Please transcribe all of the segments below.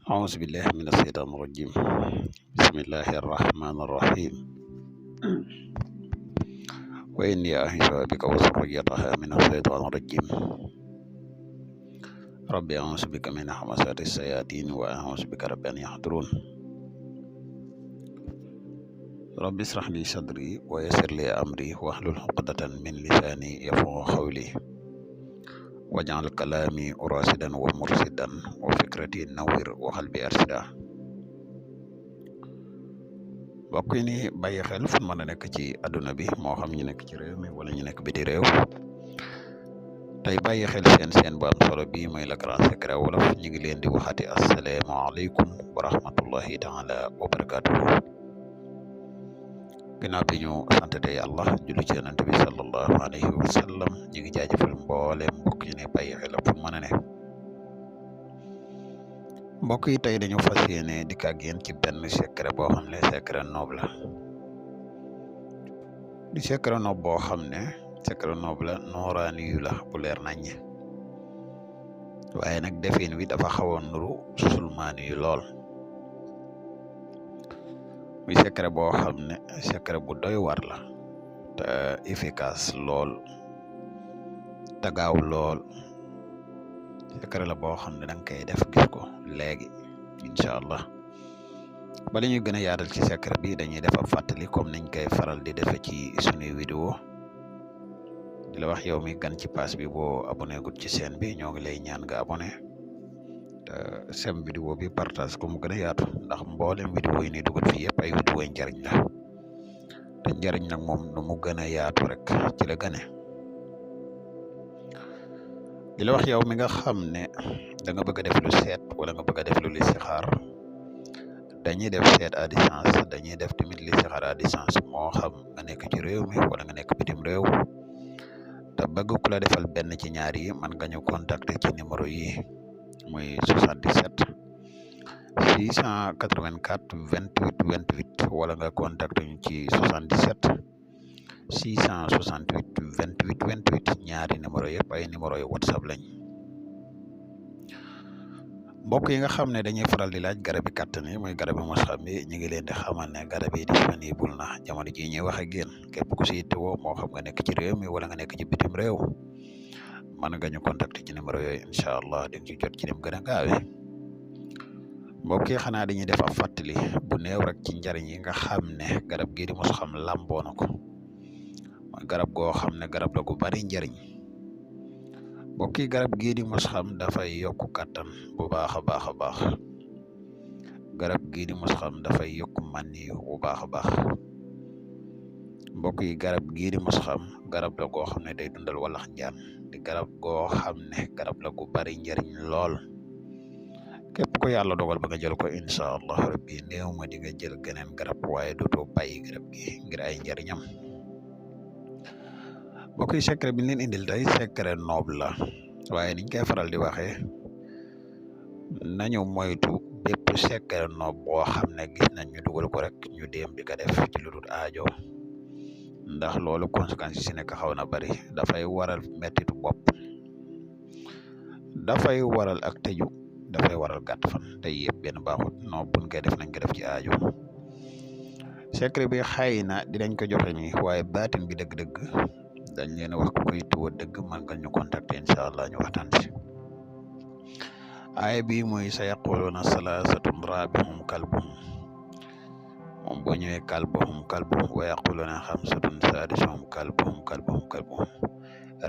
أعوذ بالله من الشيطان الرجيم. بسم الله الرحمن الرحيم. وإني أعيذها بك وذريتها من الشيطان الرجيم. ربي أعوذ بك من همزات الشياطين وأعوذ بك رب أن يحضرون. ربي اشرح لي صدري ويسر لي أمري واحلل عقدة من لساني يفقهوا قولي واجعل كلامي راشدا ومرشدا وفكرتي نوّر وقلبي أرشدا. mbokk yi ni bàyyi xel fu mën a nekk ci àdduna bi moo xam ñu nekk ci réew mi wala ñu nekk biti réew tey bàyyi xel seen bu am solo bi mooy Le Grand Secret Wolof ñu ngi leen di waxati asalaamaaleykum wa rahmatullahi taala wa barakatuhu. ginnaaw bi ñu santate yàlla julli ci yonent bi sallallahu alayhi wa sallam ñu ngi jaajëfal mboolem mbokk yi ne bàyyi xel fu mën a ne. mbokk yi tey dañu fas yéene dikk ak yéen ci benn secret boo xam ne secret noob la di secret noob boo xam ne secret noob la nooraani yu la bu leer naññ waaye nag defin wi dafa xawoon nuru sulmaani yu lool muy secret boo xam ne secret bu doy war la te efficace lool te gaaw lool secret la boo xam ne danga koy def gis ko léegi incha allah bala ñuy gën a yaatal ci secret bi dañuy def ab fàttali comme niñ koy faral di defe ci suñuy vidéo di la wax yow mi gan ci page bi boo abonné gut ci chaîne bi ñoo ngi lay ñaan nga abonné te sem vidéo bi partage ko mu gën a yaatu ndax mboolem vidéo yi ni dugal fii yëpp ay vidéo yi njariñ la te njariñ nag moom nu mu gën a yaatu rek ci la gane di la wax yow mi nga xam ne da nga bëgg a def lu seet wala nga bëgg a def lu listixaar dañuy def seet à distance dañuy def tamit listixaar à distance moo xam nga nekk ci réew mi wala nga nekk bitim réew te bëgg ku la defal benn ci ñaar yi man nga ñu contacter ci numéro yi muy 77 684 28 28 wala nga contacter ñu ci 77 668 28 28 ñaari numéro yëpp ay numéro yu whatsapp lañ. mbokk yi nga xam ne dañuy faral di laaj garab yi kàttan yi mooy garab yi mos xam bi ñu ngi leen di xamal ne garab yi disponible na jamono ji ñuy wax ak yéen képp ku si yittewoo moo xam nga nekk ci réew mi wala nga nekk ci bitim réew mën nga ñu contacter ci numéro yooyu incha allah di nga ci jot ci dem gën a gaawee. mbokk yi xanaa dañuy def ab fàttali bu néew rek ci njariñ yi nga xam ne garab gii di mos xam lamboo na ko mooy garab goo xam ne garab la gu bari njariñ. mbokk yi garab gii di mos xam dafay yokk kattan bu baax a baax a baax garab gii di mos xam dafay yokk mànni bu baax a baax. mbokk yi garab gii di mos xam garab la goo xam ne day dundal walax njaan di garab goo xam ne garab la gu bari njariñ lool képp ko yàlla dogal ba nga jël ko incha allah rabbi néew ma di nga jël geneen garab waaye dootoo bàyyi garab gi ngir ay njariñam. mbokk yi secret bi ñu leen indil tey secret noob la waaye niñ koy faral di waxee nañu moytu bépp secret noob boo xam ne gis nañ ñu dugal ko rek ñu dem di ko def ci lu dul aajo ndax loolu conséquences yi si nekk xaw na bari dafay waral mettitu bopp dafay waral ak tëju dafay waral gàtt fan te yëpp benn baaxut noob buñ koy def nañ ko def ci aajo. secret bi xëy na dinañ ko joxe ni waaye baatin bi dëgg-dëgg dañ leen wax ko koy tuwa dëgg man nga ñu contacter incha allah ñu waxtaan ci. aaya bi mooy sa yaquluna salaasatun raabihum kalbuhum moom boo ñëwee kalbuhum wa yaquluna xamsatun saadisuhum kalbuhum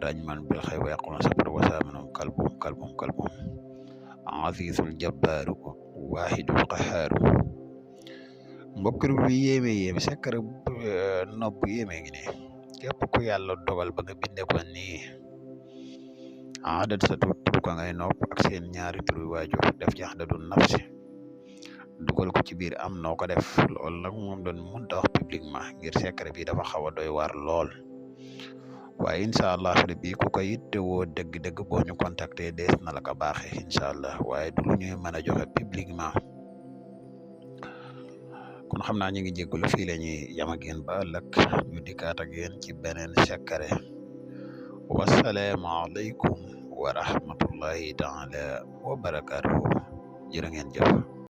rajman bil xay wa yaquluna sab'atun wa saaminahum kalbuhum azizul jabbaaru waahidul qahhaaru. mbokk bi yéeme secret nopp yéeme ngi ne képp ku yàlla dogal ba nga binde ko nii adat sa tur ko ngay nopp ak seen ñaari turu waajur def ci adadu nafsi dugal ko ci biir am noo ko def loolu nag moom doon mënta wax publiquement ngir secret bi dafa xaw a doy waar lool waaye incha allah rabbi ku ko yittewoo dëgg-dëgg boo ñu contacter dees na la ko baaxee incha allah waaye du lu ñuy mën a joxe publiquement. kon xam naa ñu ngi jégalu fii la ñuy yam ak yéen ba ëllëg ñu dikkaat ak yéen ci beneen secret wasalaamu aleykum wa rahmatullahi taala wa barakatuhu. jërë ngeen jëf.